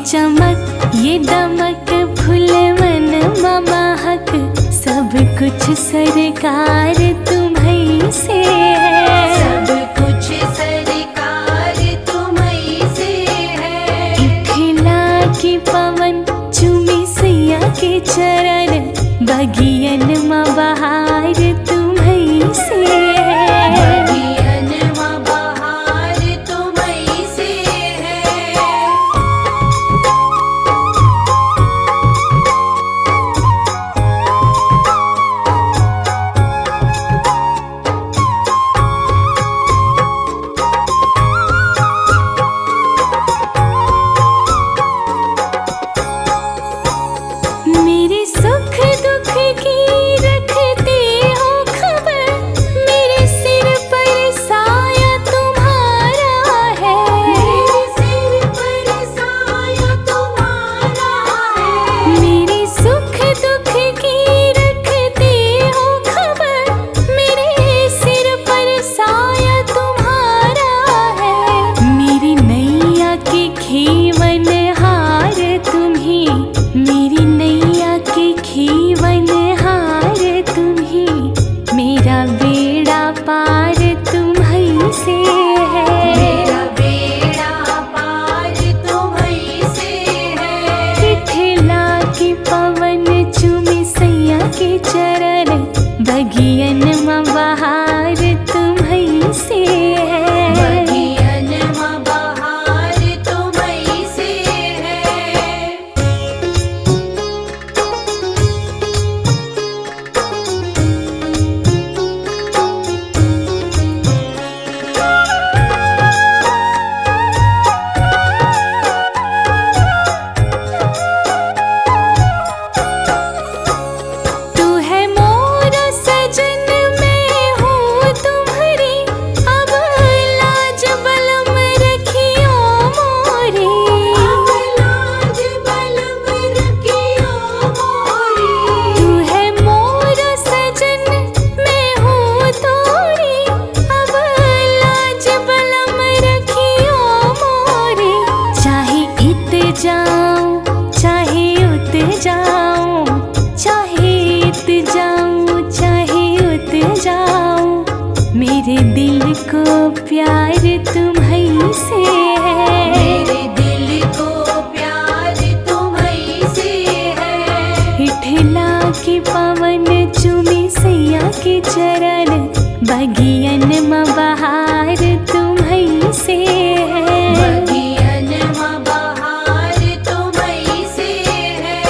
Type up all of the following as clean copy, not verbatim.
चमक ये दमक फूल मन महक सब कुछ सरकार तुम्हीं से है। सब कुछ सरकार तुम्हीं से है। इखला की पवन चूमी सैया के चरण बगियन माँ बहार तुम्हीं से है। बगियन माँ बहार तुम्हीं से है। मेरे सुख दुख की रखते हो खबर, मेरे सिर पर साया तुम्हारा है। मेरे सिर पर साया तुम्हारा है। मेरे सुख दुख की रखते हो खबर, मेरे सिर पर साया तुम्हारा है। मेरी नैया के खेवन हार तुम्हीं, मेरी नैया के खेवन हार तुम्हीं, मेरा बेड़ा पार तुम्हीं से है। मेरा बेड़ा पार तुम्हीं से है। इठला की पवन चूमी सैया के चरण बगियन माँ बहार तुम्हीं से है। बगियन माँ बहार तुम्हीं से है। तू है मोर सजन मैं हूँ तुम्हारी, अब लाज बलम रखियो मोरी। अब लाज बलम रखियो मोरी। तू है मोर सजन मैं हूँ तोरी, अब लाज बलम रखियो मोरी। चाहे इत जाऊं चाहे उत जाऊं, चाहे इत जाऊं चाहे उत जाऊं, मेरे दिल को प्यार तुम्हीं से है। मेरे दिल को प्यार तुम्हीं से है। इठला की पवन चूमी सैया के चरण बगियन माँ बहार तुम्हीं से है। बगियन माँ बहार तुम्हीं से है।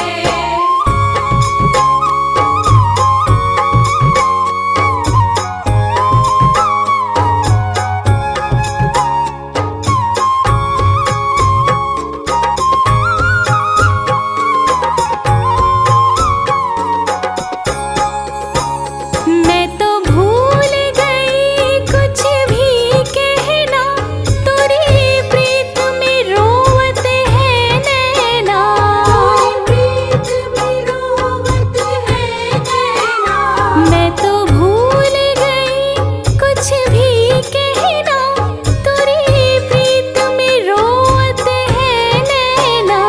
मैं तो भूल गई कुछ भी कहना, तेरी प्रीत में रोवत है नैना। प्रीत में रोवत है नैना। मैं तो भूल गई कुछ भी कहना, तेरी प्रीत में रोवत है नैना।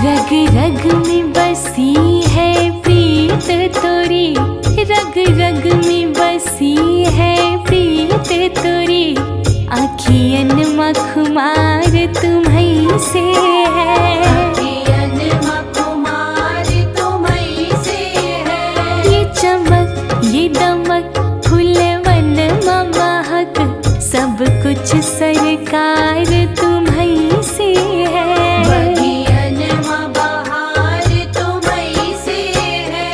रग रग में बसी है प्रीत तोरी, रग रग में बसी है प्रीत तोरी, आखियन मखमार तुम्हीं से है। बगियन माँ कुमार तुम्हीं से है। ये चमक ये दमक फूल मन महक सब कुछ सरकार तुम्हीं से है। बगियन माँ बहार तुम्हीं से है।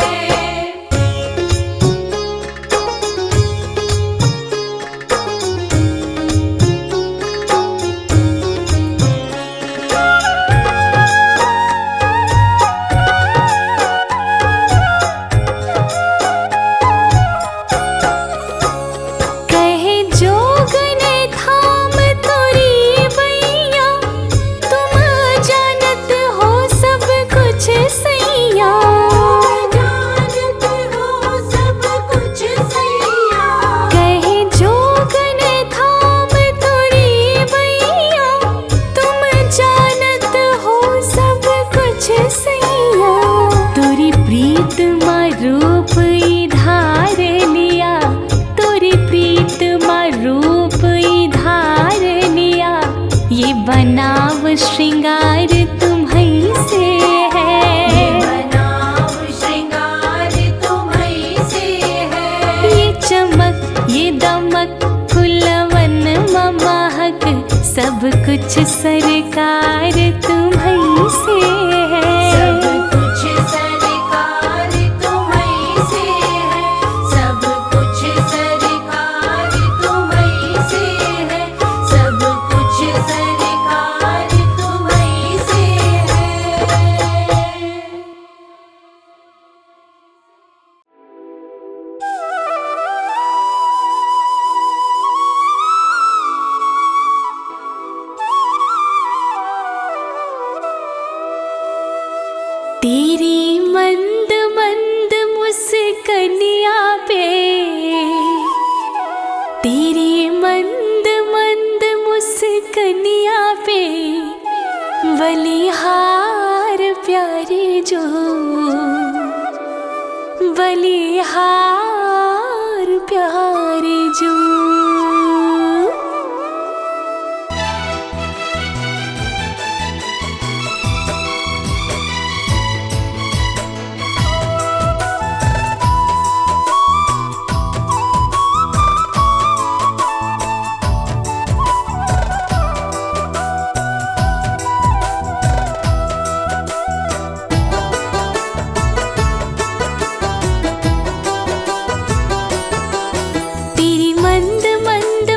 कहे जोगन थाम तोरी सब कुछ सरकार तुम्हीं से है। सब कुछ सरकार तुम्हीं से है। सब कुछ सरकार तुम्हीं से है। सब कुछ सरकार तुम्हीं से है। तेरी मंद मंद मुस्कनिया पे, तेरी मंद मंद मुस्कनिया पे, बलिहार प्यारे जो, बलिहार प्यारे जो।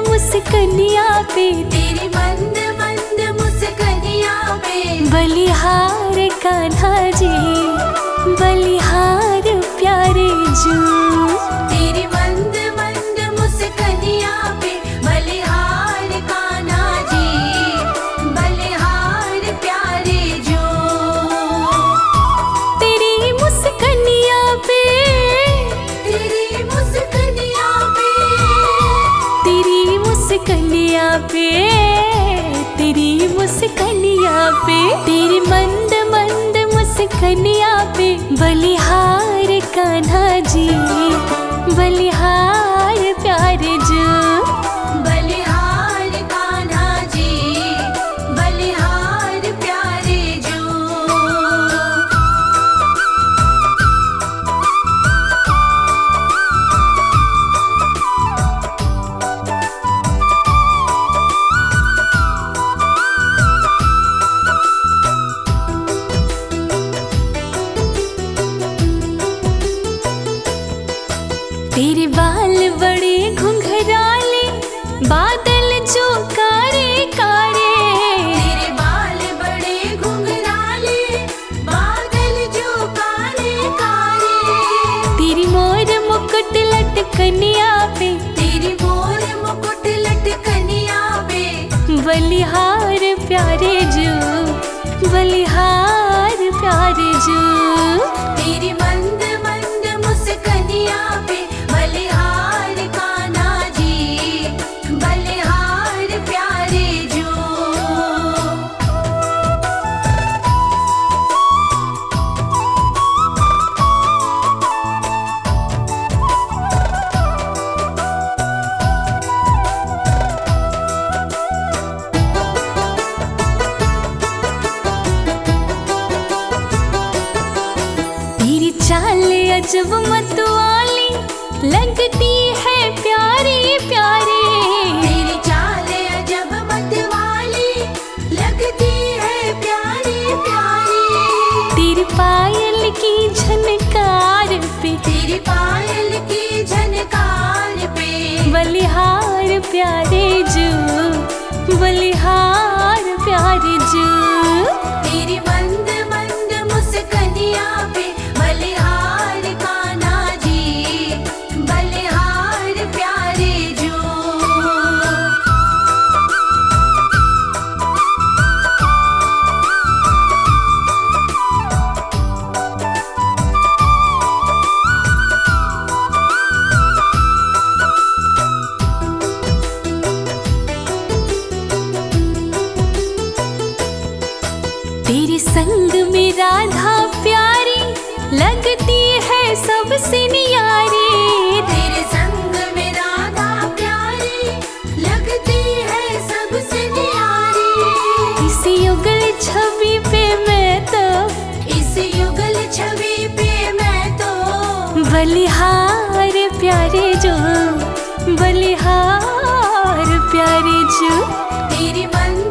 मुस्कनिया पे, तेरी मंद मंद मुस्कनिया पे, बलिहार कान्हा जी, बलिहार प्यारे जो। तेरी मंद मंद मुस्कनिया पे, बलिहार कान्हा जी, बलिहार प्यारे जो। तेरी मुस्कनिया पे, तेरी मुस्कनिया पे, तेरी मुस्कनिया पे, तेरी मुस्कनिया पे, तेरी मंद मंद मुस्कनिया पे, बलिहार कान्हा जी, बलिहार प्यारे जो। बलिहार कान्हा जी, बलिहार प्यारे जो। तेरे बाल बड़े घुंघराले, बादल जो कारे कारे। तेरे बाल बड़े घुंघराले, बादल जो काले काले। तेरी मोर मुकुट लटकनिया पे, तेरी मोर मुकुट लटकनिया पे, बलिहार प्यारे जो, बलिहार प्यारे जो। तेरी मंद मंद मुस्कनिया पे, बलिहार कान्हा जी, बलिहार प्यारे जो। तेरी चाल अजब मतवाली, लगती है प्यारी प्यारी। तेरी चाल अजब मतवाली, लगती है प्यारी प्यारी। तेरी पायल की झनकार पे, तेरी पायल की झनकार पे, बलिहार प्यारे जो, बलिहार प्यारे जो। तेरी मंद मंद मुस्कनिया पे, बलिहार कान्हा जी, बलिहार प्यारे जो। तेरे संग में राधा प्यारी, लगती है सबसे न्यारी। तेरे संग में राधा प्यारी, लगती है सबसे न्यारी। इस युगल छवि पे मैं तो, इस युगल छवि पे मैं तो, बलिहार प्यारे जो, बलिहार प्यारे जो। तेरी मंद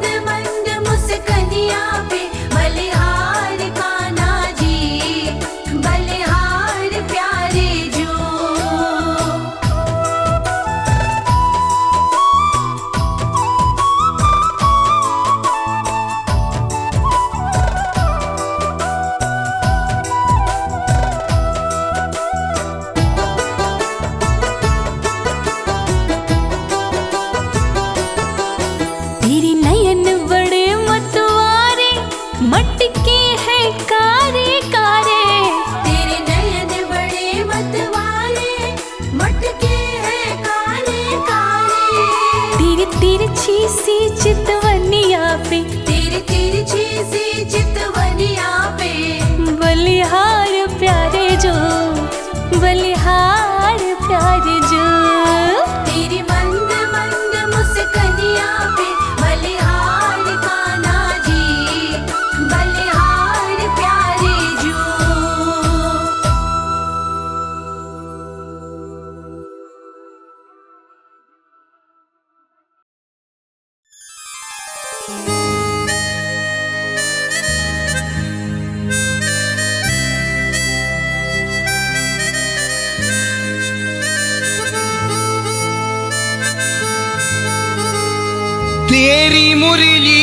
तेरी मुरली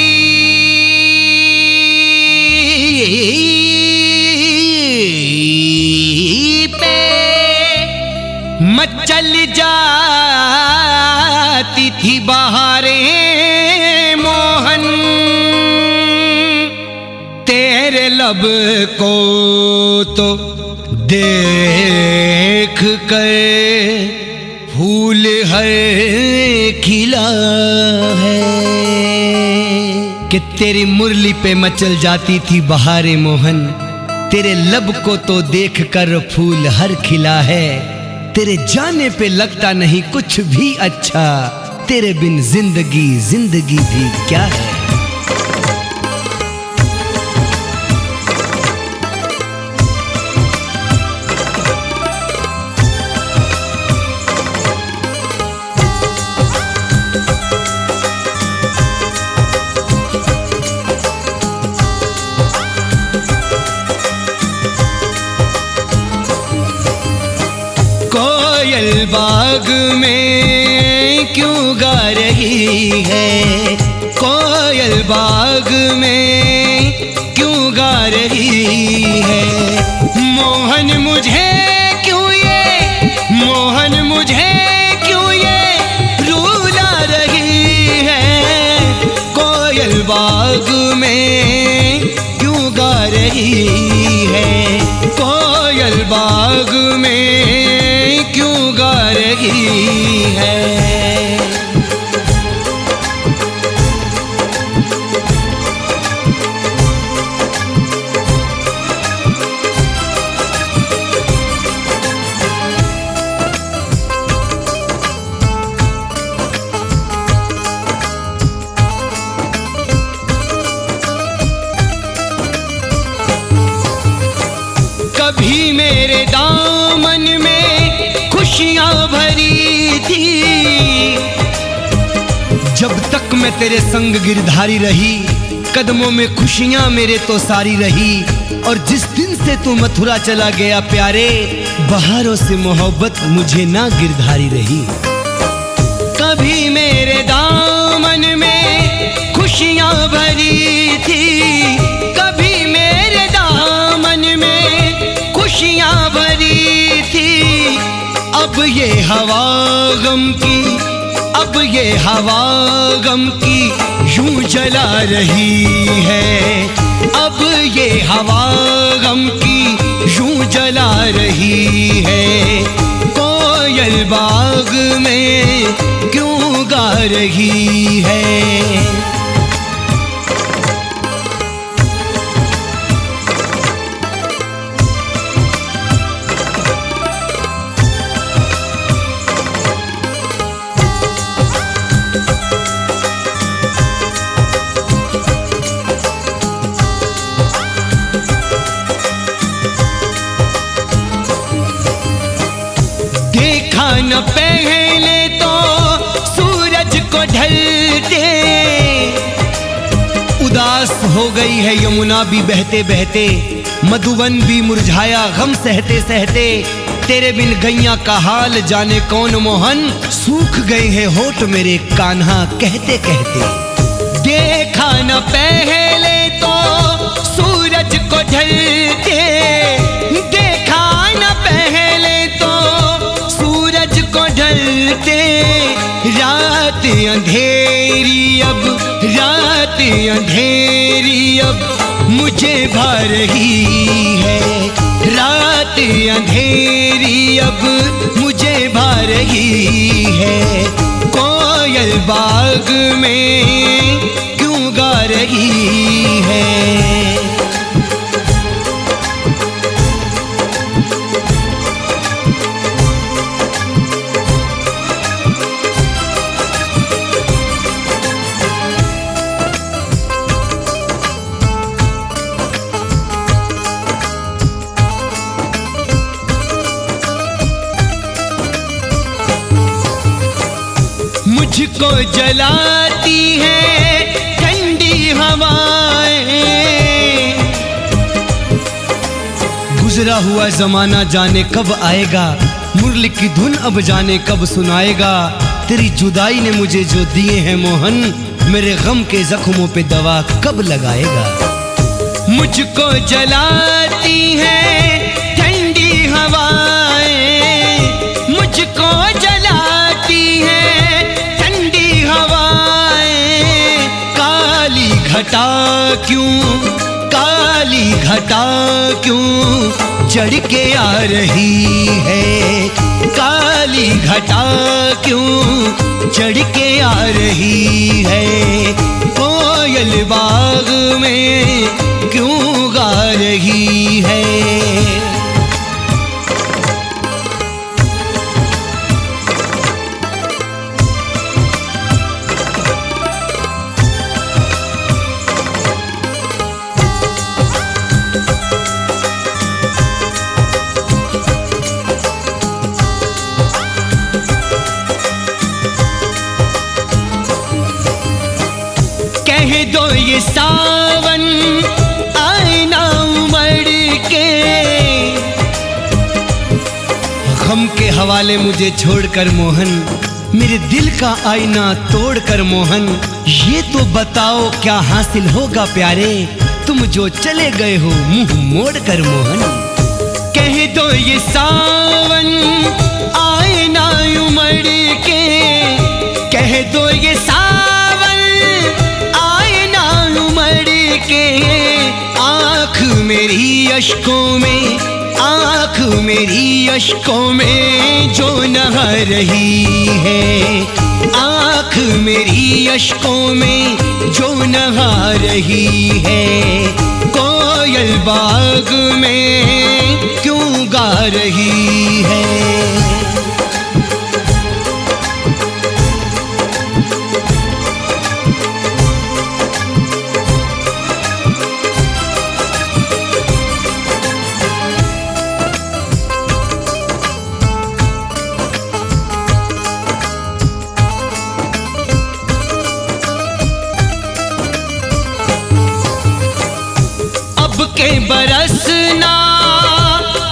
पे मचल जाती थी बहारें मोहन, तेरे लब को तो देख कर फूल हर खिला है। कि तेरी मुरली पे मचल जाती थी बहारे मोहन, तेरे लब को तो देख कर फूल हर खिला है। तेरे जाने पे लगता नहीं कुछ भी अच्छा, तेरे बिन जिंदगी जिंदगी भी क्या है। कोयल बाग में क्यों गा रही है, कोयल बाग में क्यों गा रही है। मोहन मुझे क्यों ये, मोहन मुझे क्यों ये रुला रही है। कोयल बाग में क्यों गा रही है, कोयल बाग में क्यों गा रही है। कभी मेरे दामन में खुशियां भरी थी, जब तक मैं तेरे संग गिरधारी रही, कदमों में खुशियां मेरे तो सारी रही। और जिस दिन से तू मथुरा चला गया प्यारे, बहारों से मोहब्बत मुझे ना गिरधारी रही। कभी मेरे दामन में खुशियां भरी थी, कभी मेरे दामन में खुशियां भरी थी। अब ये हवा गम की, अब ये हवा गम की यूं जला रही है। अब ये हवा गम की यूं जला रही है। कोयल बाग में क्यों गा रही है। न पहले तो सूरज को ढलते, उदास हो गई है यमुना भी बहते बहते, मधुवन भी मुरझाया गम सहते सहते। तेरे बिन गैया का हाल जाने कौन मोहन, सूख गए हैं होठ मेरे कान्हा कहते कहते। देखा न पहले तो सूरज को ढलते, देखा न पहले तो सूरज को ढलते। रात अंधेरी अब, रात अंधेरी अब मुझे भा रही है। रात अंधेरी अब मुझे भा रही है। कोयल बाग में क्यों गा रही है। मुझको जलाती है ठंडी हवाएं, गुजरा हुआ जमाना जाने कब आएगा, मुरली की धुन अब जाने कब सुनाएगा। तेरी जुदाई ने मुझे जो दिए हैं मोहन, मेरे गम के जख्मों पे दवा कब लगाएगा। मुझको जलाती है ठंडी हवाएं, मुझको जलाती है ठंडी हवाएं। काली घटा क्यों, काली घटा क्यों चढ़ के आ रही है। काली घटा क्यों चढ़ के आ रही है। कोयल बाग में क्यों गा रही है। कह दो ये सावन आए ना उमड़ के, गम के हवाले मुझे छोड़कर मोहन, मेरे दिल का आईना तोड़कर मोहन। ये तो बताओ क्या हासिल होगा प्यारे, तुम जो चले गए हो मुंह मोड़कर मोहन। कह दो ये सावन आए ना उमड़ के, कह दो ये आँख मेरी अश्कों में, आँख मेरी अश्कों में जो नहा रही है। आँख मेरी अश्कों में जो नहा रही है। कोयल बाग में क्यों गा रही है। के बरसना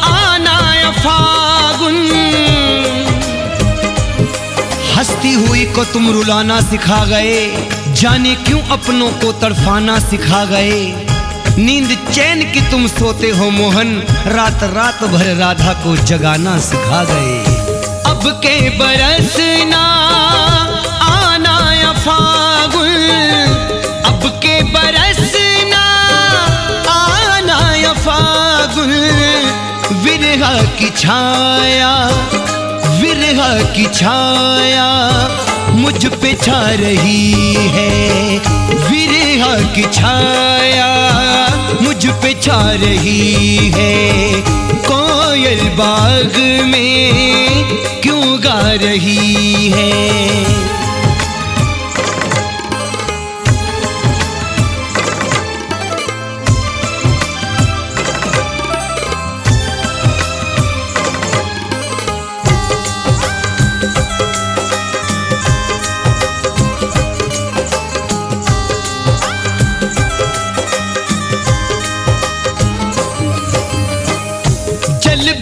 आना फागुन, हंसती हुई को तुम रुलाना सिखा गए। जाने क्यों अपनों को तड़फाना सिखा गए। नींद चैन की तुम सोते हो मोहन, रात रात भर राधा को जगाना सिखा गए। अब के बरसना आना फागुन, अब के बरसना फागुन। विरह की छाया, विरह की छाया मुझ पे छा रही है। विरह की छाया मुझ पे छा रही है। कोयल बाग में क्यों गा रही है।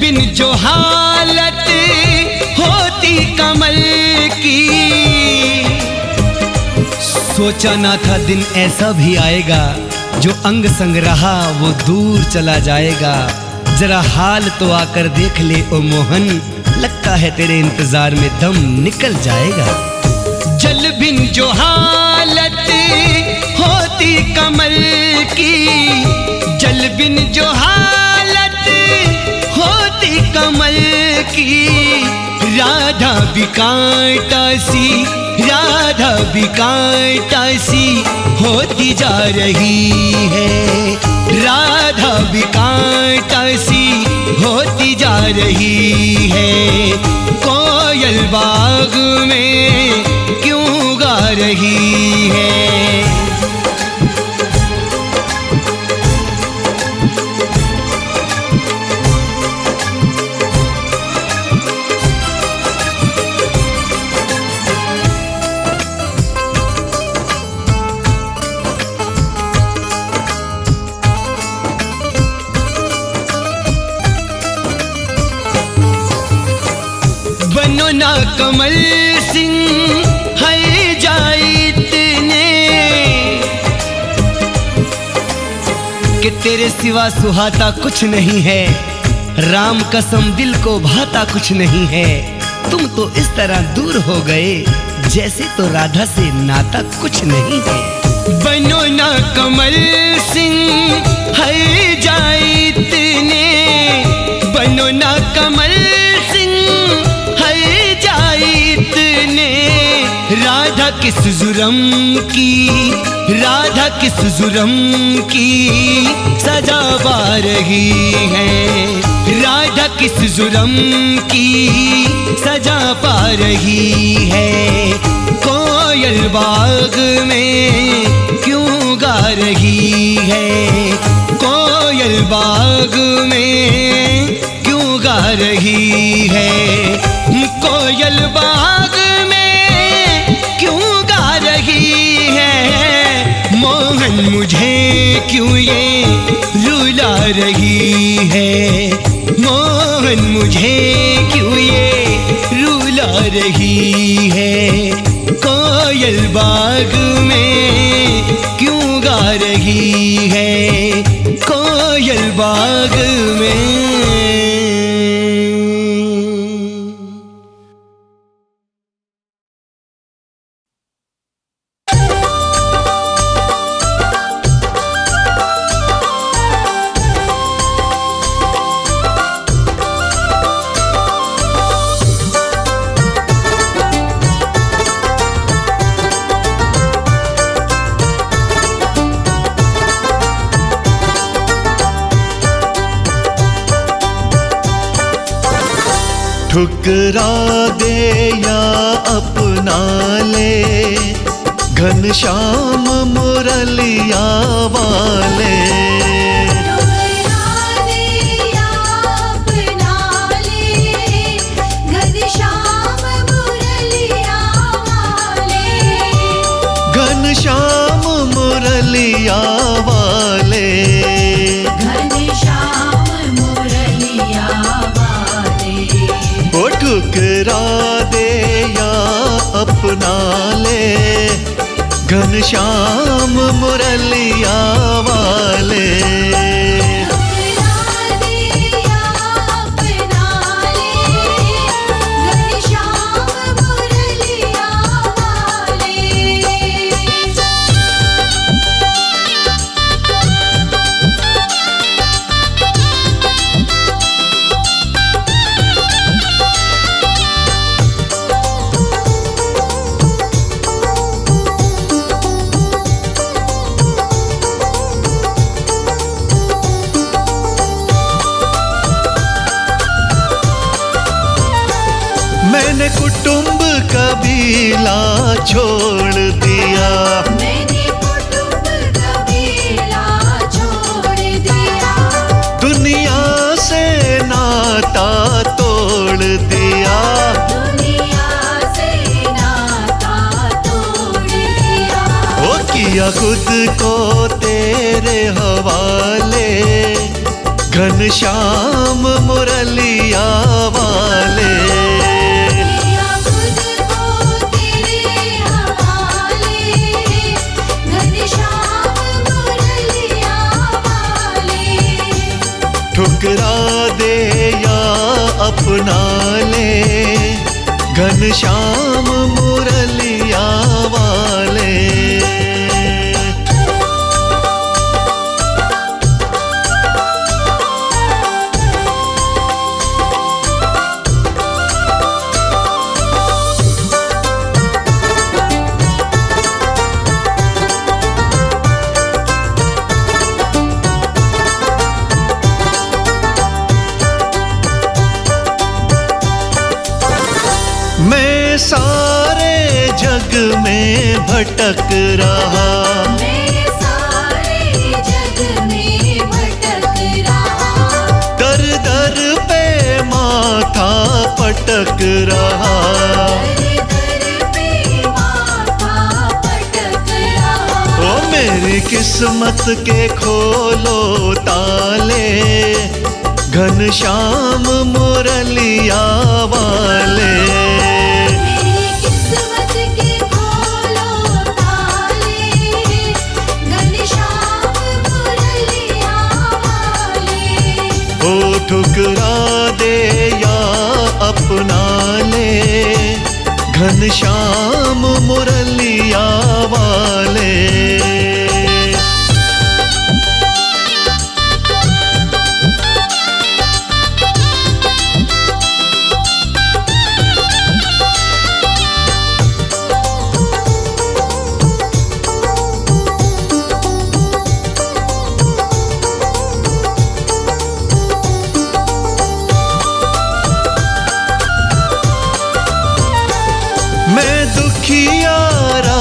बिन जो हालत होती कमल की, सोचा ना था दिन ऐसा भी आएगा। जो अंग संग रहा वो दूर चला जाएगा। जरा हाल तो आकर देख ले ओ मोहन, लगता है तेरे इंतजार में दम निकल जाएगा। जल बिन जो हालत होती कमल की, जल बिन जो हालत होती कमल की। राधा भी कांटा सी, राधा भी कांटा सी होती जा रही है। राधा भी कांटा सी होती जा रही है। कोयल बाग में क्यों गा रही है। बनो ना कमल सिंह है जाए इतने, तेरे सिवा सुहाता कुछ नहीं है, राम कसम दिल को भाता कुछ नहीं है। तुम तो इस तरह दूर हो गए जैसे तो राधा से नाता कुछ नहीं है। बनो ना कमल सिंह हर जाए इतने, बनो ना कमल सिंह हर जाए इतने। राधा किस जुर्म की, राधा किस जुर्म की सजा पा रही है, राधा किस जुर्म की सजा पा रही है। कोयल बाग में क्यों गा रही है, कोयल बाग में क्यों गा रही है। कोयल बाग में क्यों गा रही है, मोहन मुझे क्यों ये रुला रही है, मोहन मुझे क्यों ये रुला रही है। कोयल बाग में क्यों गा रही है, कोयल बाग में। ठुकरा दे या अपना ले, घनश्याम मुरलिया वाले। घनश्याम मुरलिया वाले, ठुकरा दे या अपना ले, घनश्याम मुरलिया वाले। मैंने कुटुंब कबीला छोड़ दिया, मैंने कुटुंब कबीला छोड़ दिया। दुनिया से नाता तोड़ दिया, दुनिया से नाता तोड़ दिया। वो किया खुद को तेरे हवाले, घनश्याम मुरलिया वाले। ठुकरा दे या अपना ले, घनश्याम मुरलिया वाले। मैं सारे जग में भटक रहा, मैं सारे जग में भटक रहा। दर दर पे माथा पटक रहा, दर दर पे माथा पटक रहा। ओ मेरी किस्मत के खोलो ताले, घनश्याम मुरलिया वाले। मेरी किस्मत के खोलो ताले, घनश्याम मुरलिया ठुकरा दे या अपना ले, घनश्याम मुरलिया वाले। मैं दुखियारा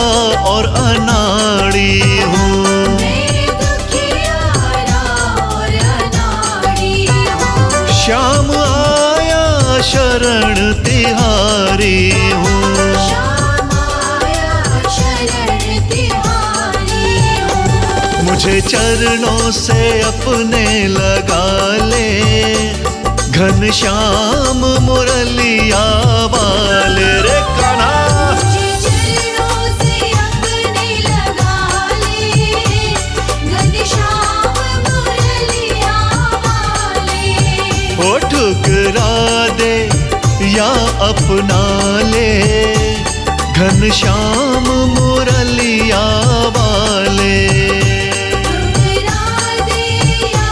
और अनाड़ी हूँ, मैं दुखियारा और अनाड़ी हूँ। श्याम आया शरण तिहारी हूँ। श्याम आया शरण तिहारी हूँ। मुझे चरणों से अपने लगा ले, घनश्याम मुरलिया वाले। रे कान्हा मुझे चरणों से अपने लगा ले, घनश्याम मुरलिया वाले। ओ ठुकरा दे या अपना ले, घनश्याम मुरलिया वाले। ठुकरा दे या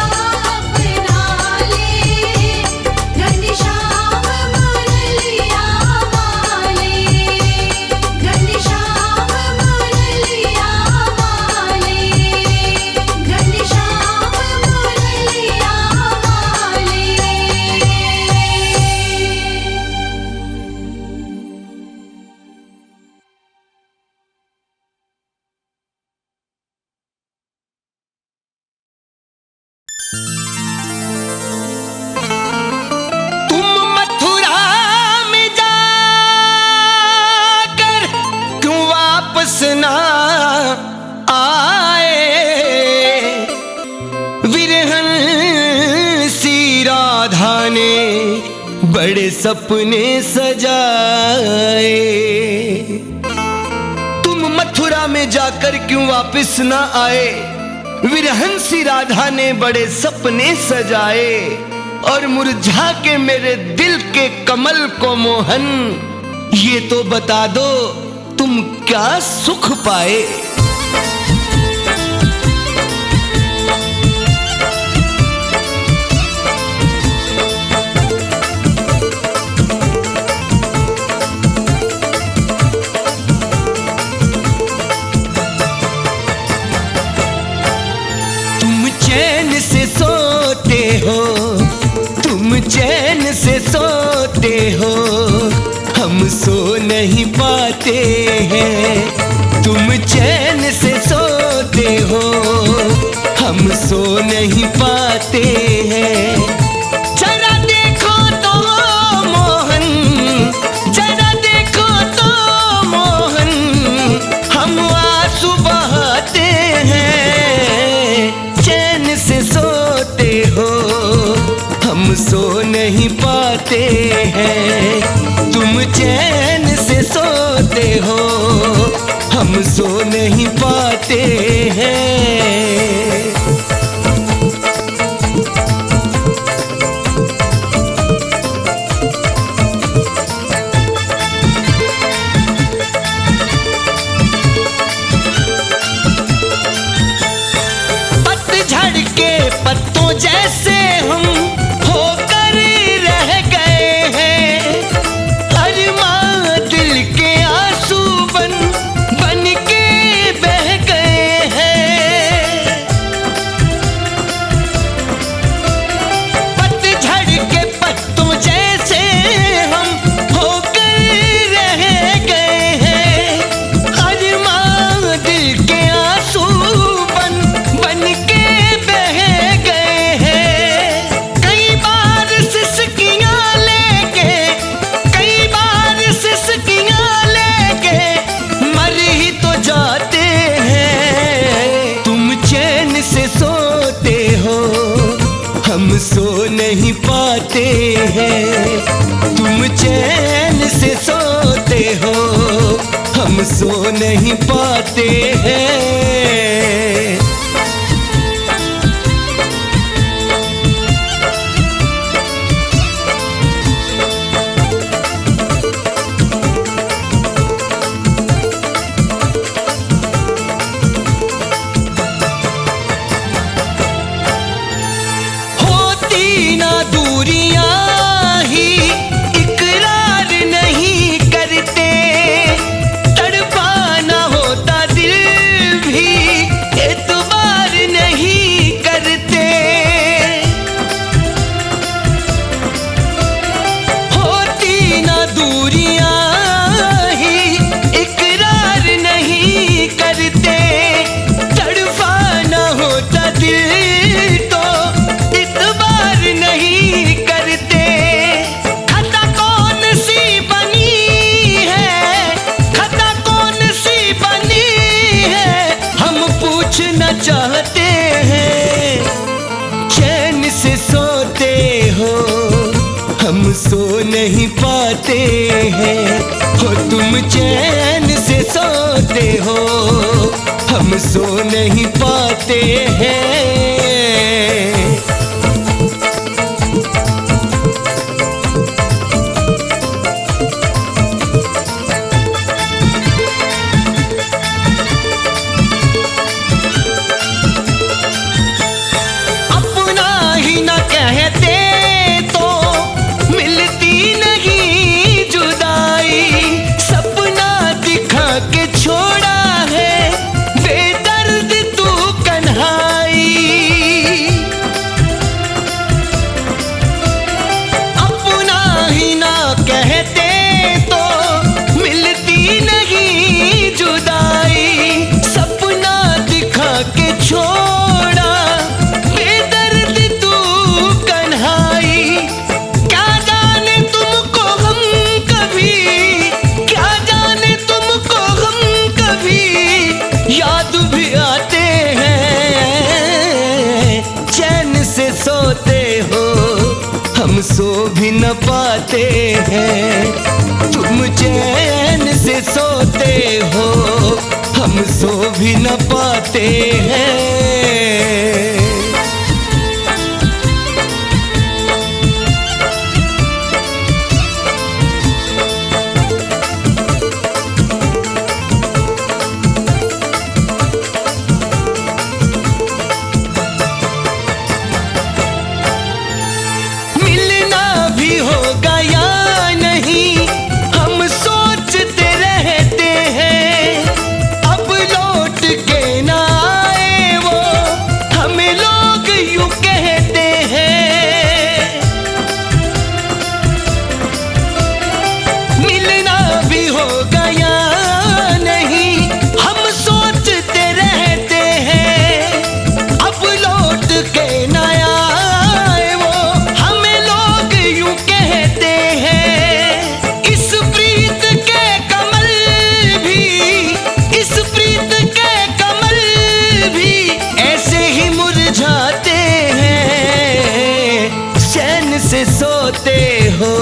अपना ले, घनश्याम मुरलिया वाले। घनश्याम मुरलिया वाले। घनश्याम मुरलिया वाले। तुम मथुरा में जाकर क्यों वापस ना आए, विरहन सी राधा ने बड़े सपने सजाए। तुम मथुरा में जाकर क्यों वापस ना आए, विरहन सी राधा ने बड़े सपने सजाए। और मुरझा के मेरे दिल के कमल को मोहन, ये तो बता दो तुम क्या सुख पाए। तुम चैन से सोते हो, तुम चैन से सोते हो, हम सो नहीं पाते हैं। तुम चैन से सोते हो, हम सो नहीं पाते हैं। जरा देखो तो मोहन, जरा देखो तो मोहन, हम आंसू बहाते हैं। चैन से सोते हो, हम सो नहीं पाते हैं। तुम चैन से सोते हो, हम सो नहीं पाते हैं। पतझड़ के पत्तों जैसे हम होकर रह गए हैं। अरमां दिल के आंसू बन बन के बह गए हैं। पतझड़ के पत्तों जैसे हम होकर रह गए हैं। अरमां दिल के आंसू बन बन के बह गए हैं। कई बार सिसकियां लेके, कई बार सिसकियां लेके मर ही तो जाते हैं। तुम चैन से सोते हो, हम सो नहीं पाते हैं। तुम चैन से सोते हो, हम सो नहीं पाते हैं। दूरियां ही इकरार नहीं करते, तड़पाना होता दिल भी एतबार नहीं करते। होती ना दूरियां ही इकरार नहीं करते, तड़पाना होता दिल तो इतबार नहीं करते। खता कौन सी बनी है, खता कौन सी बनी है, हम पूछना चाहते हैं। चैन से सोते हो हम सो नहीं पाते हैं, हो तुम चैन से सोते हो हम सो नहीं पाते हैं। अपना ही न कहते तो मिलती नहीं जुदाई, सपना दिखा के छोड़ा है बेदर्द तू कन्हाई। अपना ही ना कहते तो मिलती नहीं जुदाई, सपना दिखा के छोड़ा बेदर्द तू कन्हाई। क्या जाने तुमको हम कभी, क्या जाने तुमको हम कभी याद भी आते हैं। चैन से सोते हो हम सो भी न पाते हैं, तुम चैन से सोते हो हम सो भी न पाते हैं। मिलना भी होगा या नहीं हम सोचते रहते हैं, अब लौट के ना आए वो हमें लोग यूं कहते हैं। मिलना भी होगा या नहीं हम सोचते रहते हैं, अब लौट के ना आए वो हमें लोग यूं कहते हैं। इस प्रीत के कमल भी, इस प्रीत के कमल भी ऐसे ही मुरझाते हैं। चैन से सोते हो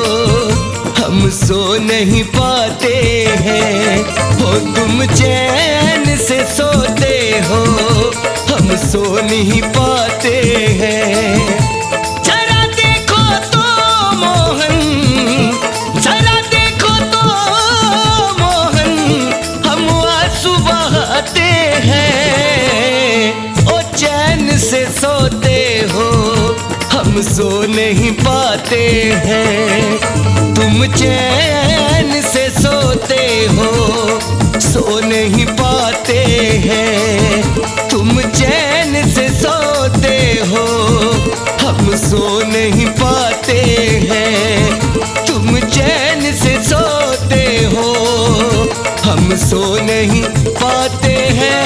हम सो नहीं पाते हैं, हो तुम चैन से सोते हो हम सो नहीं पाते हैं। जरा देखो तो मोहन, जरा देखो तो मोहन, हम आंसू बहाते हैं। ओ चैन से सोते हो हम सो नहीं पाते हैं, तुम चैन से सोते हो सो नहीं पाते हैं। तुम चैन से सोते हो हम सो नहीं पाते हैं, तुम चैन से सोते हो हम सो नहीं पाते हैं।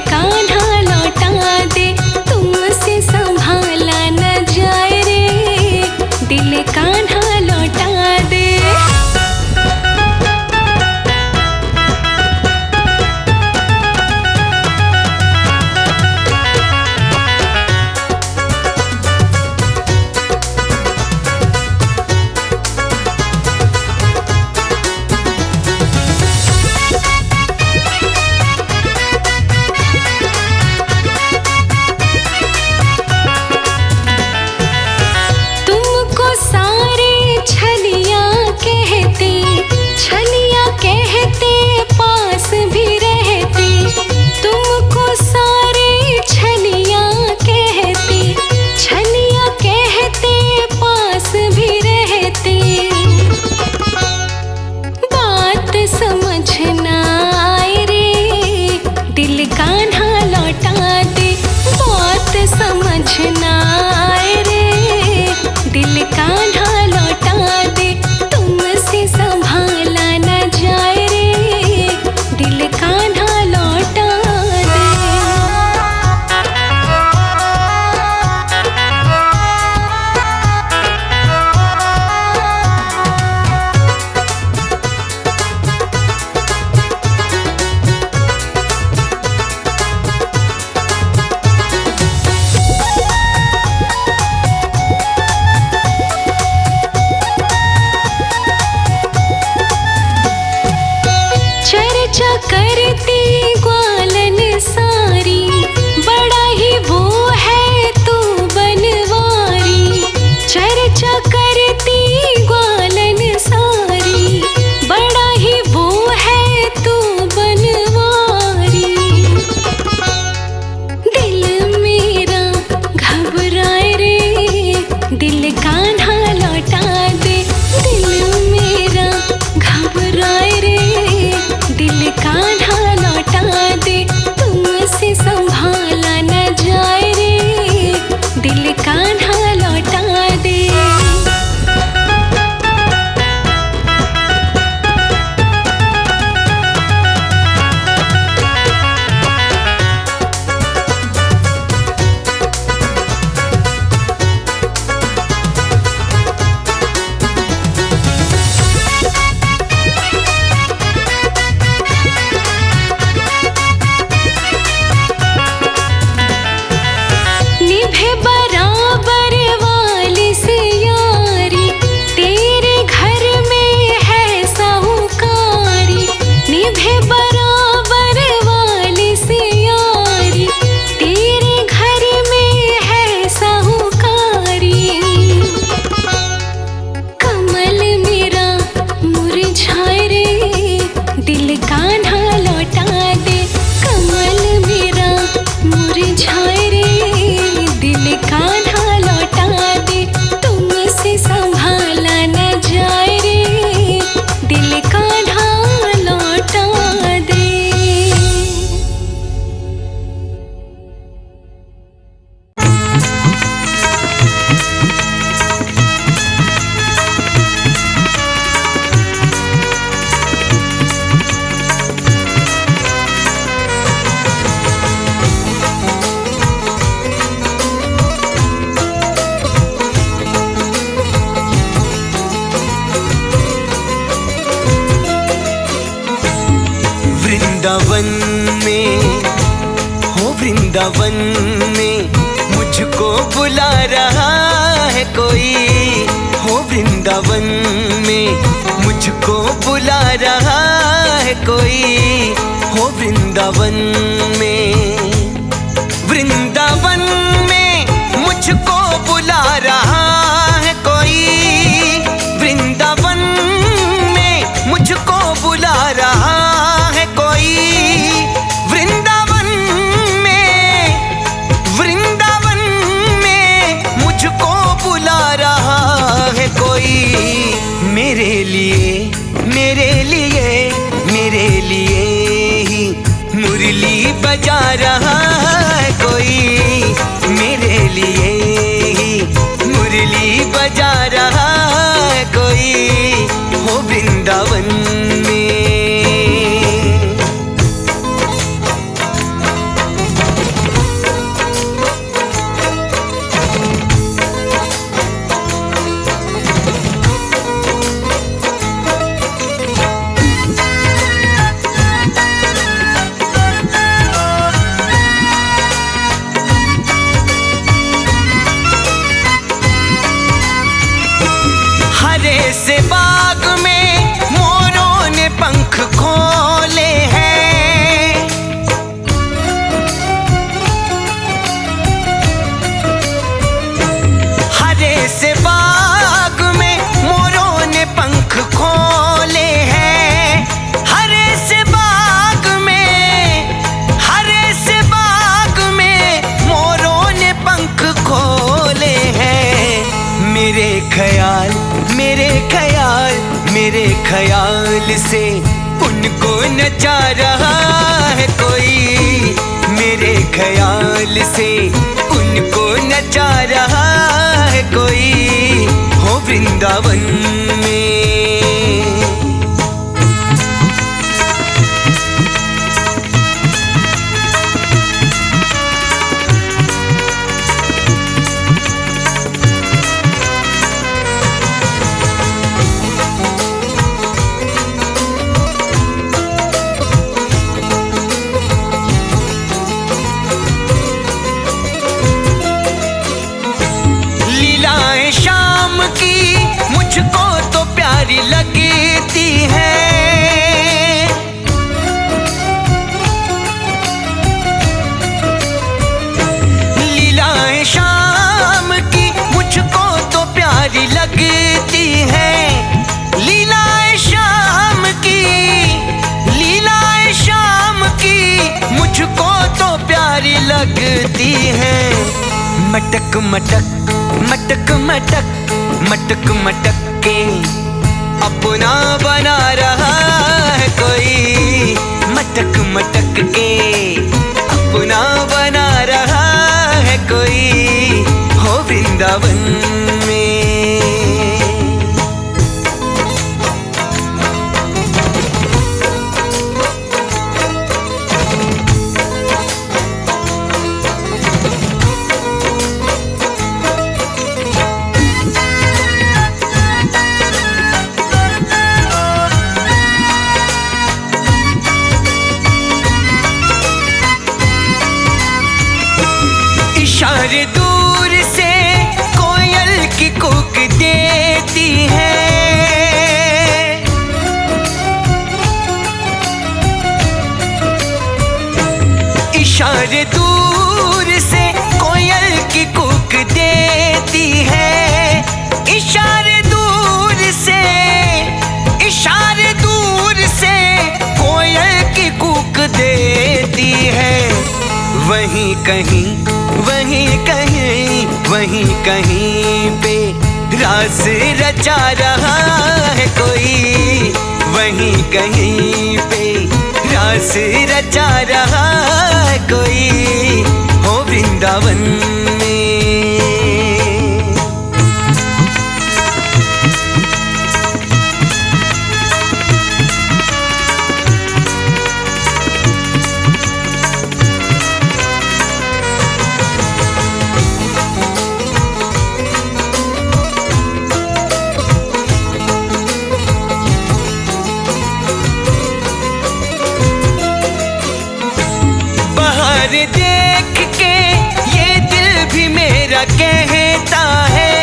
कान्हा लौटा दे, तुमसे संभाला न जाए रे, दिल कान्हा लौटा दे। तुमको सारे छलिया कहते पास भी रहते, तुमको सारे छलिया कहते पास भी रहते। बात समझना आए रे, दिल कान्हा लौटा दे, बात समझना आए रे, दिल कान्हा लौटा दे, तुमसे संभाला न जाए रे, दिल कान्हा लौटा दे। चर्चा करती ग्वालन सारी, बड़ा ही वो है तू बनवारी। चर्चा करती ग्वालन सारी, बड़ा ही वो है तू बनवारी। दिल मेरा घबराए रे, दिल कान्हा लौटा दे, दिल मेरा घबराए रे, दिल कान्हा लौटा दे, तुमसे संभाला न जाए रे, दिल कान्हा लौटा दे। निभे बराबर वाली से यारी, तेरे घर में है साहूकारी। निभे बराबर वाली से यारी, तेरे घर में है साहूकारी। कमल मेरा मुरझाए रे, दिल कान्हा लौटा दे, कमल मेरा मुरझाए रे, दिल कान्हा लौटा दे, तुमसे संभाला न जाए रे, दिल कान्हा लौटा दे। वृंदावन में, हो वृंदावन में मुझको बुला रहा है कोई, हो वृंदावन में मुझको बुला रहा है कोई, हो वृंदावन में, वृंदावन में मुझको बुला रहा है कोई, वृंदावन में मुझको बुला रहा है कोई, वृंदावन में मुझको बुला रहा है कोई। मेरे लिए मेरे लिए मेरे लिए ही मुरली बजा मेरे ख्याल से उनको नचा रहा है कोई, मेरे ख्याल से उनको नचा रहा है कोई, हो वृंदावन में। मुझको तो प्यारी लगती है, लीलाएं शाम की मुझको तो प्यारी लगती है, लीलाएं शाम की, लीलाएं शाम की मुझको तो प्यारी लगती है। मटक मटक मटक मटक मटक मटक के अपना बना रहा है कोई, मटक मटक के अपना बना रहा है कोई, हो वृंदावन में। इशारे दूर से कोयल की कूक देती है, इशारे दूर से कोयल की कूक देती है, इशारे दूर से, इशारे दूर से कोयल की कूक देती है। वहीं कहीं, वहीं कहीं, वहीं कहीं पे रास रचा रहा है कोई, वहीं कहीं पे रास रचा रहा है कोई, हो वृंदावन में। देख के ये दिल भी मेरा कहता है,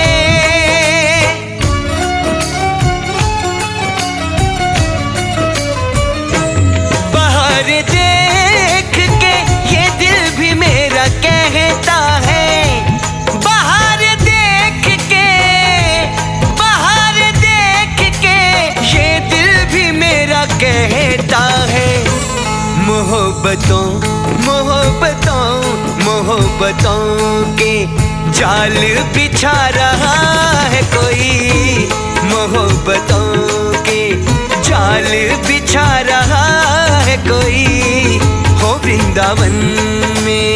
बाहर देख के ये दिल भी मेरा कहता है, बाहर देख के, बाहर देख के ये दिल भी मेरा कहता है। मोहब्बतों मोहब्बतों मोहब्बतों के जाल बिछा रहा है कोई, मोहब्बतों के जाल बिछा रहा है कोई, हो वृंदावन में।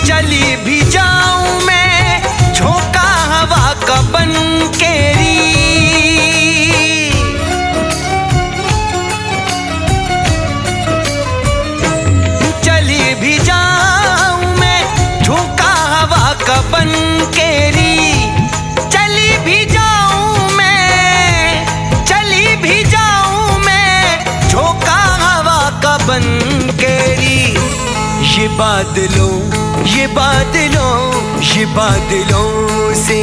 चली भी जाऊं मैं झोंका हवा का बनकेरी, चली भी जाऊं मैं झोंका हवा का बनकेरी, चली भी जाऊं मैं, चली भी जाऊं मैं झोंका हवा का बनकेरी। ये बादलों, ये बादलों, ये बादलों से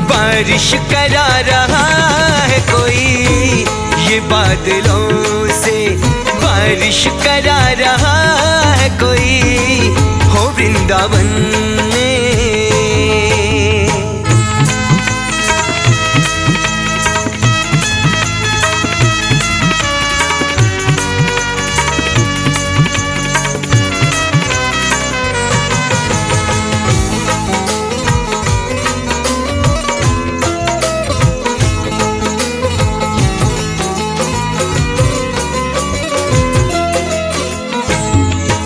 बारिश करा रहा है कोई, ये बादलों से परवरिश करा रहा है कोई हो वृंदावन में।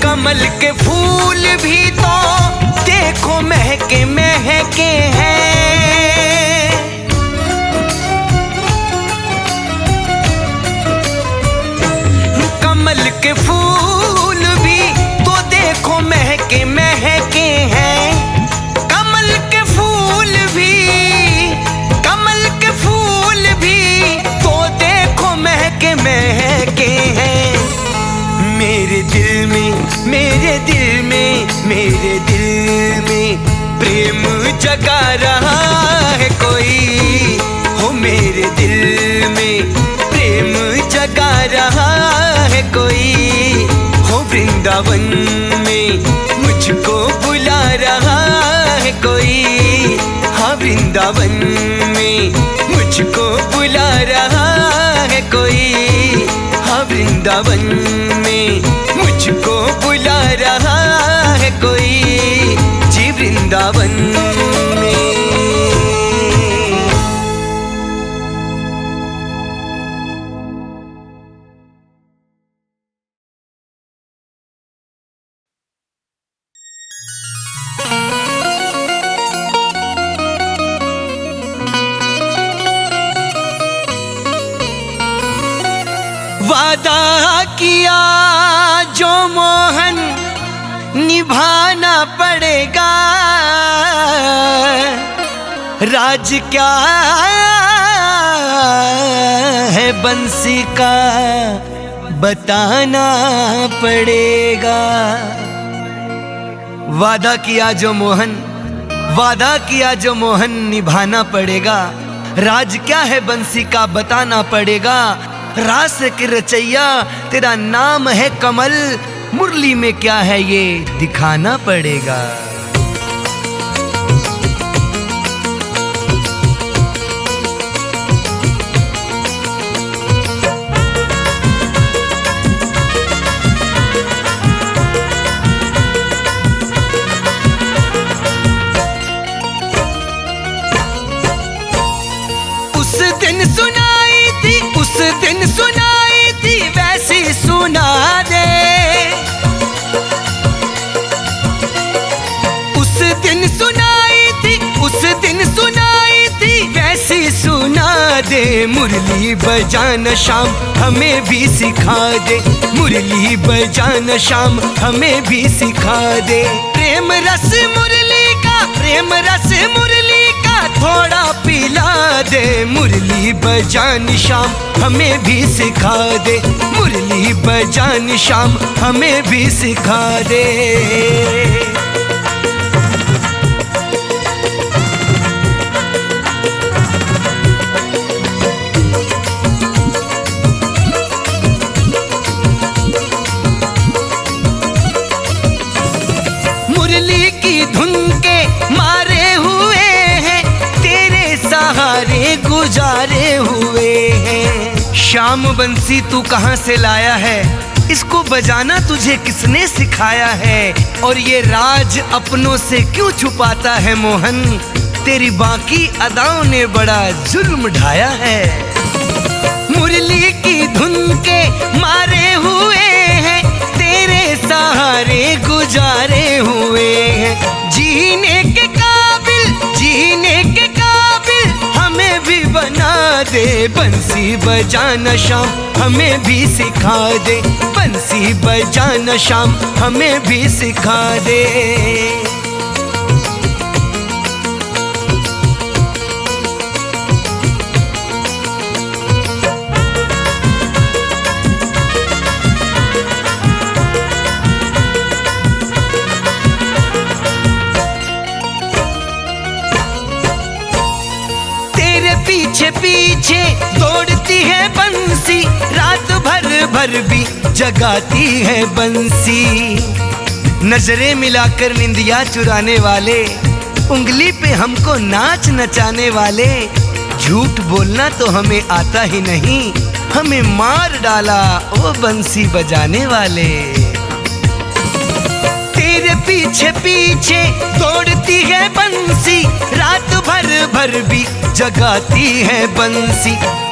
कमल के फूल भी तो देखो महके महके हैं। कमल के फूल भी तो देखो महके महके हैं। कमल के फूल भी, कमल के फूल भी तो देखो महके महके हैं। मेरे दिल में, मेरे दिल में, मेरे दिल में प्रेम जगा रहा है कोई हो। मेरे दिल में प्रेम जगा रहा है कोई हो। वृंदावन में मुझको बुला रहा है कोई। हाँ वृंदावन में मुझको बुला रहा है कोई। हाँ वृंदावन में मुझको बुला रहा है कोई जी वृंदावन में। वादा किया जो मोहन निभाना पड़ेगा। राज क्या है बंसी का बताना पड़ेगा। वादा किया जो मोहन, वादा किया जो मोहन निभाना पड़ेगा। राज क्या है बंसी का बताना पड़ेगा। रास के रचैया तेरा नाम है कमल। मुरली में क्या है ये दिखाना पड़ेगा। उस दिन सुनाई थी, उस दिन सुनाई थी वैसी सुना दे। उस दिन सुनाई थी, उस दिन सुनाई थी वैसी सुना दे। मुरली बजाना शाम हमें भी सिखा दे। मुरली बजाना शाम हमें भी सिखा दे। प्रेम रस मुरली का, प्रेम रस मुरली का थोड़ा पिला दे। मुरली बजानी शाम हमें भी सिखा दे। मुरली बजानी शाम हमें भी सिखा दे। मुरली की धुन के मारे हुए हैं, तेरे सहारे गुजारे हुए हैं। श्याम बंसी तू कहाँ से लाया है, इसको बजाना तुझे किसने सिखाया है। और ये राज अपनों से क्यों छुपाता है मोहन, तेरी बाकी अदाओं ने बड़ा जुल्म ढाया है। मुरली की धुन के मारे हुए हैं, तेरे सहारे गुजारे हुए हैं। जीने के काबिल, जीने के काबिल हमें भी बना दे। बंसी बजाना शाम हमें भी सिखा दे। बंसी बजाना शाम हमें भी सिखा दे। पीछे पीछे दौड़ती है बंसी, रात भर भर भी जगाती है बंसी। नजरें मिलाकर निंदिया चुराने वाले, उंगली पे हमको नाच नचाने वाले, झूठ बोलना तो हमें आता ही नहीं, हमें मार डाला ओ बंसी बजाने वाले। तेरे पीछे पीछे दौड़ती है बंसी, रात भर भर भी जगाती है बंसी।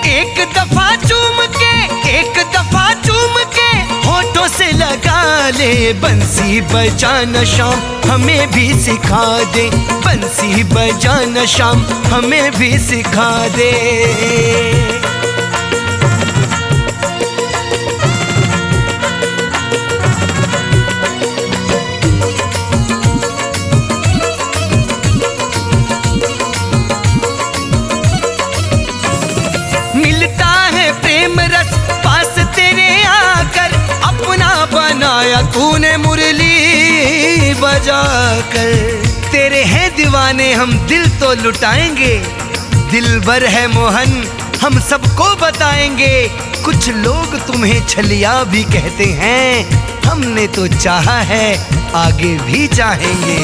एक दफा चूम के, एक दफा चूम के होठों से लगा ले, बंसी बजाना शाम हमें भी सिखा दे, बंसी बजाना शाम हमें भी सिखा दे। मिलता है प्रेम रस पास तेरे आकर, अपना बनाया तूने मुरली बजाकर। तेरे हैं दीवाने हम दिल तो लुटाएंगे, दिलबर है मोहन हम सबको बताएंगे। कुछ लोग तुम्हें छलिया भी कहते हैं, हमने तो चाहा है आगे भी चाहेंगे।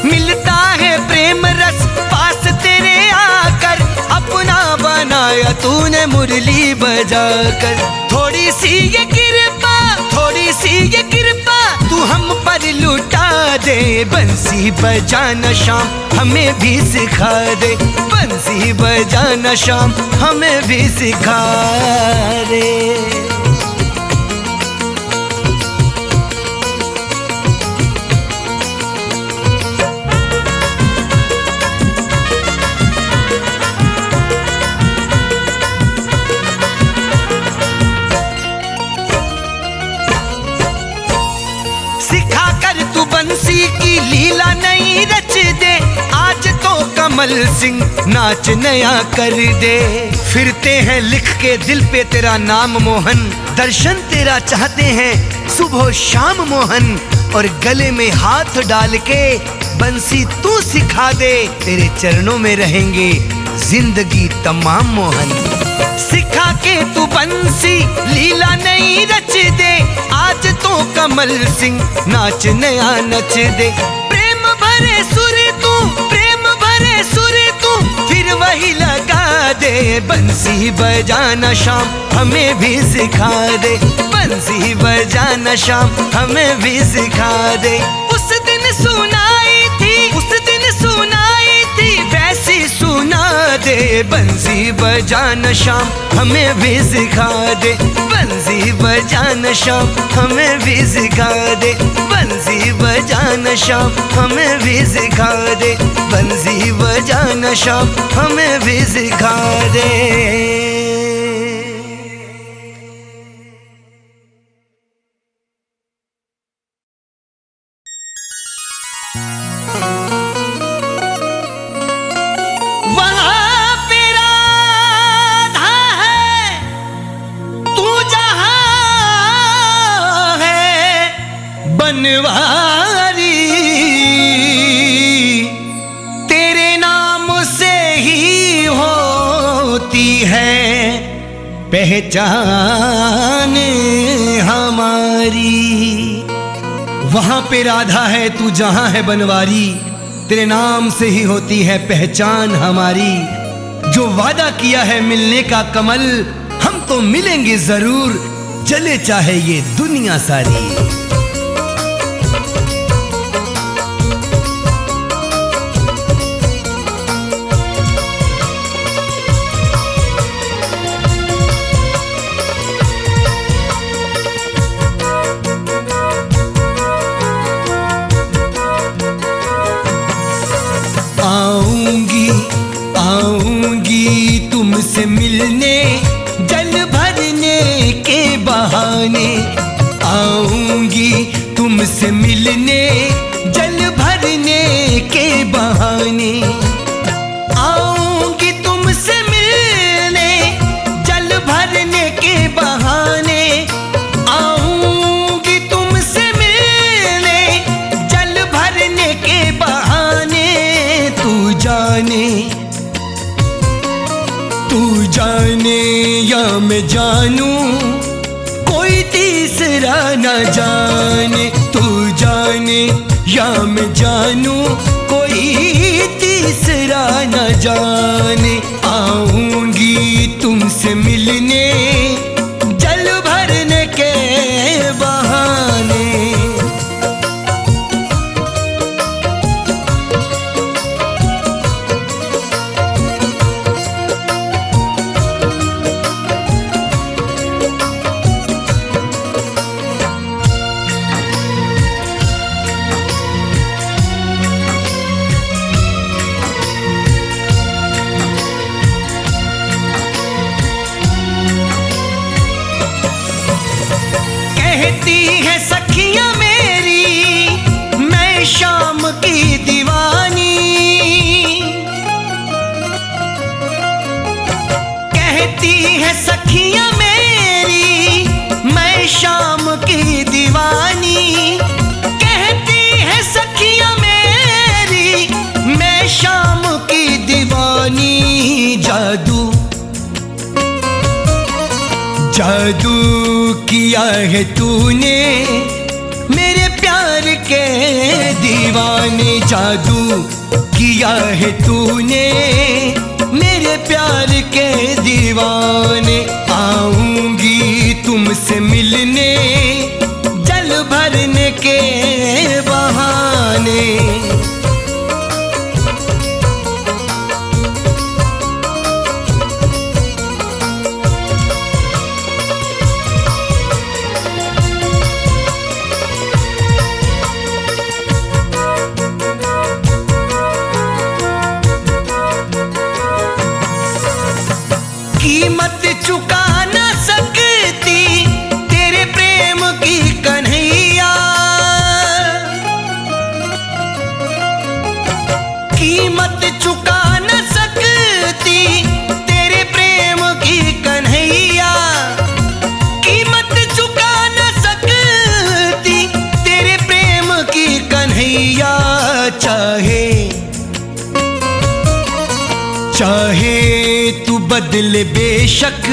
मिलता है प्रेम रस पास तेरे आकर, अपना बनाया तूने मुरली बजाकर। थोड़ी सी ये कृपा, थोड़ी सी ये कृपा तू हम पर लुटा दे, बंसी बजाना शाम हमें भी सिखा दे, बंसी बजाना शाम हमें भी सिखा दे। बंसी की लीला नई रच दे, आज तो कमल सिंह नाच नया कर दे। फिरते हैं लिख के दिल पे तेरा नाम मोहन, दर्शन तेरा चाहते हैं सुबह शाम मोहन। और गले में हाथ डाल के बंसी तू सिखा दे, तेरे चरणों में रहेंगे जिंदगी तमाम मोहन। सिखा के तू बंसी लीला नई रच दे, आज तो कमल सिंह नाच नया नच दे। प्रेम भरे सुर तू, प्रेम भरे सुर तू फिर वही लगा दे, बंसी बजाना शाम हमें भी सिखा दे, बंसी बजाना शाम हमें भी सिखा दे। उस दिन सुनाई थी, उस दिन सुनाई थी वैसी सुना दे, बंसी बजाना शाम हमें भी सिखा दे, बंसी बजाना शाम हमें भी सिखा दे, बंसी बजाना शाम हमें भी सिखा दे, बंसी बजाना शाम हमें भी सिखा दे। बनवारी तेरे नाम से ही होती है पहचान हमारी। वहां पे राधा है तू जहां है बनवारी, तेरे नाम से ही होती है पहचान हमारी। जो वादा किया है मिलने का कमल, हम तो मिलेंगे जरूर, चले चाहे ये दुनिया सारी। आऊंगी आऊंगी तुमसे मिलने, जल भरने के बहाने। आऊंगी तुमसे मिलने, जल भरने के बहाने। आऊंगी तुमसे मिलने, जल भरने के बहाने। आऊंगी तुमसे मिलने, जल भरने के बहाने। तू जाने या मैं जानूं, कोई न जाने, तू जाने या मैं जानूं, कोई तीसरा न जाने। आऊंगी तुमसे मिलने जल भरने के बहाने। कहती है सखियां मेरी मैं शाम की दीवानी, कहती है सखियां मेरी मैं शाम की दीवानी, कहती है सखियां मेरी मैं शाम की दीवानी। जादू जादू किया है तूने मेरे प्यार के दीवाने, जादू किया है तूने मेरे प्यार के दीवाने। आऊंगी तुमसे मिलने जल भरने के बहाने। कीमत चुका न सकती तेरे प्रेम की कन्हैया, कीमत चुका न सकती तेरे प्रेम की कन्हैया, कीमत चुका न सकती तेरे प्रेम की कन्हैया। चाहे चाहे तू बदले बेशक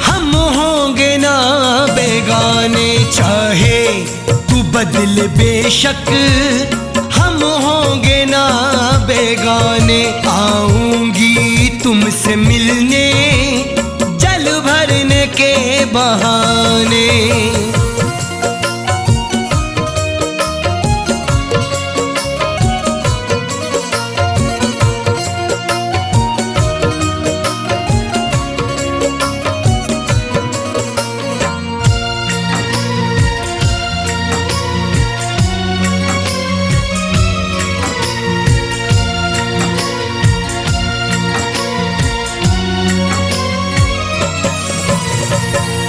हम होंगे ना बेगाने, चाहे तू बदले बेशक हम होंगे ना बेगाने। आऊंगी तुमसे मिलने जल भरने के बहाने।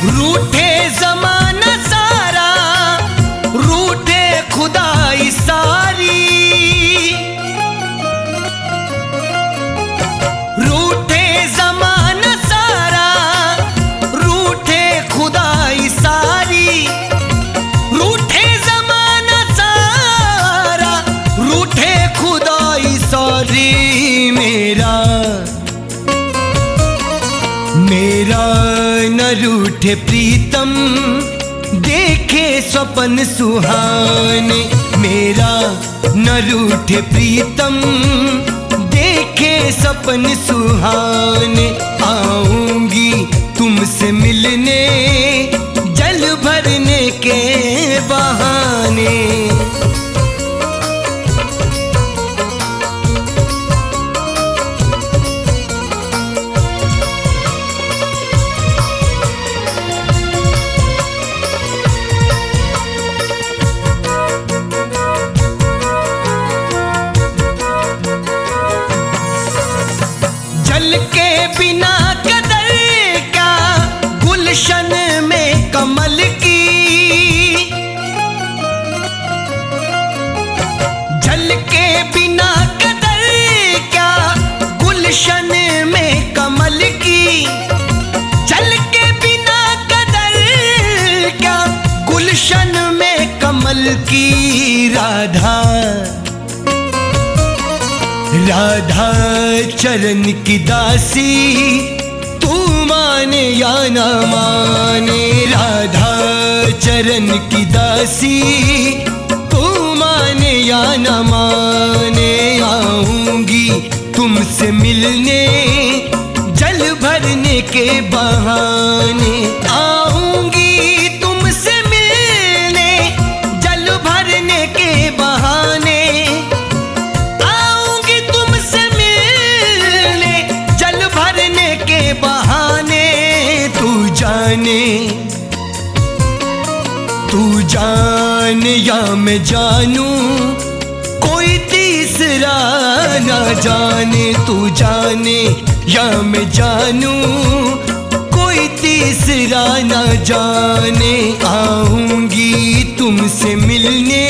रूठे जमाना सारा, रूठे खुदाई सारी, रूठे जमाना सारा, रूठे खुदाई सारी, रूठे जमाना सारा, रूठे खुदाई सारी। मेरा मेरा न रूठे प्रीतम देखे स्वप्न सुहाने, मेरा न रूठे प्रीतम देखे सपन सुहाने। आऊंगी तुमसे मिलने जल भरने के बहाने। जल के बिना कदर क्या गुलशन में कमल की, जल के बिना कदर क्या गुलशन में कमल की, जल के बिना कदर क्या गुलशन में कमल की। राधा राधा चरण की दासी तू माने या ना माने, राधा चरण की दासी, तू माने या न माने आऊंगी तुमसे मिलने, जल भरने के बहाने आऊंगी तुमसे मिलने, जल भरने के बहाने आऊंगी तुमसे मिलने, जल भरने के बहाने। तू जाने या मैं जानूं, कोई तीसरा ना जाने। तू जाने या मैं जानूं, कोई तीसरा ना जाने। आऊंगी तुमसे मिलने,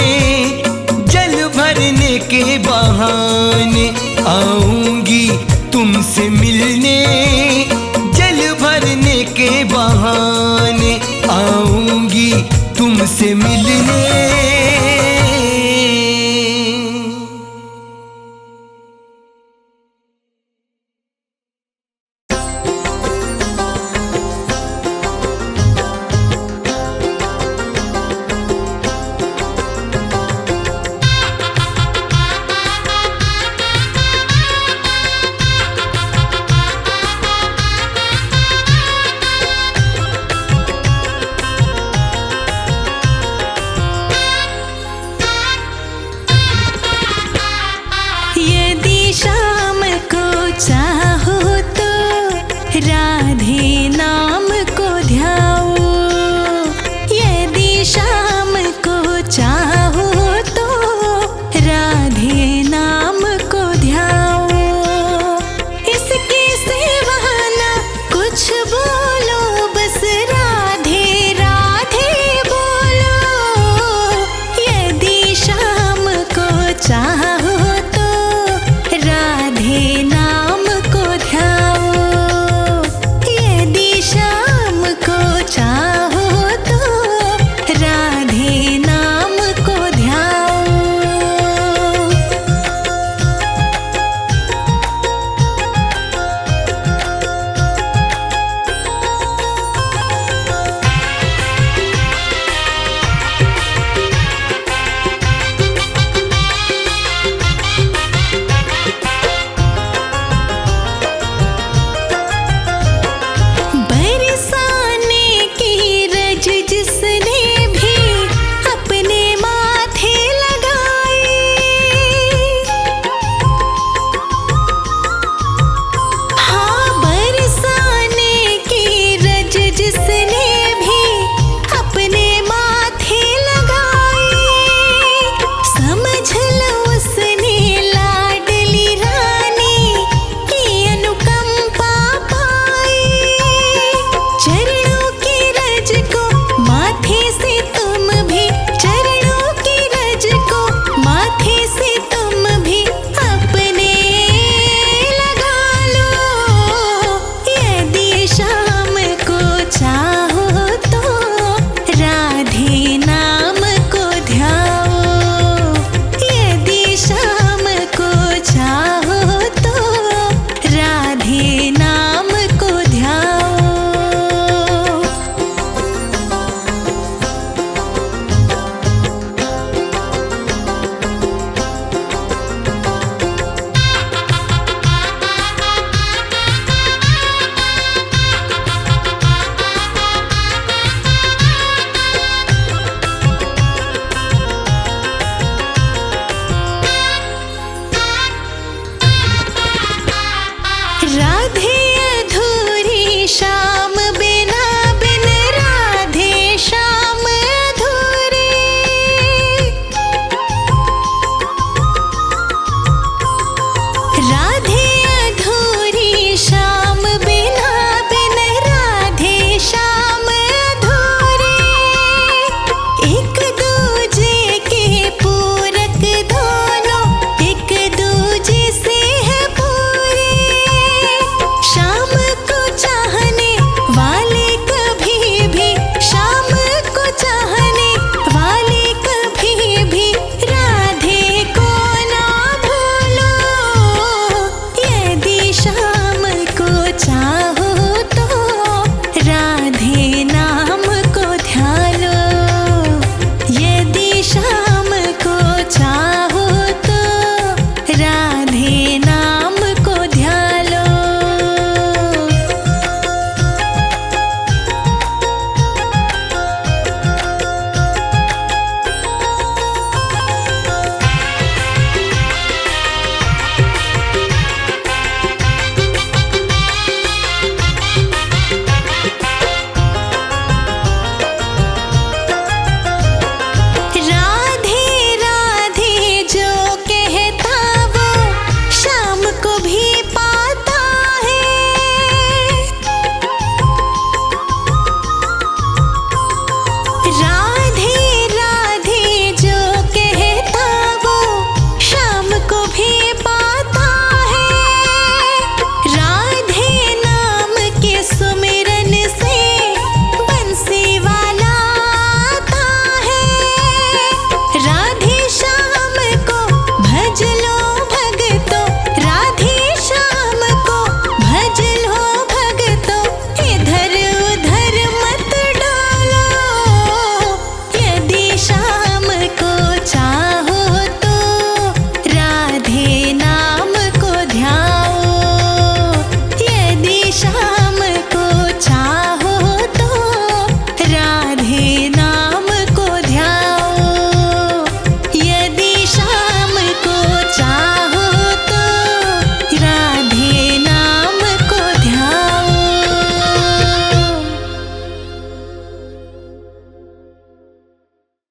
जल भरने के बहाने आऊंगी तुमसे मिलने, जल भरने के बहाने आऊंगी तुमसे मिलने।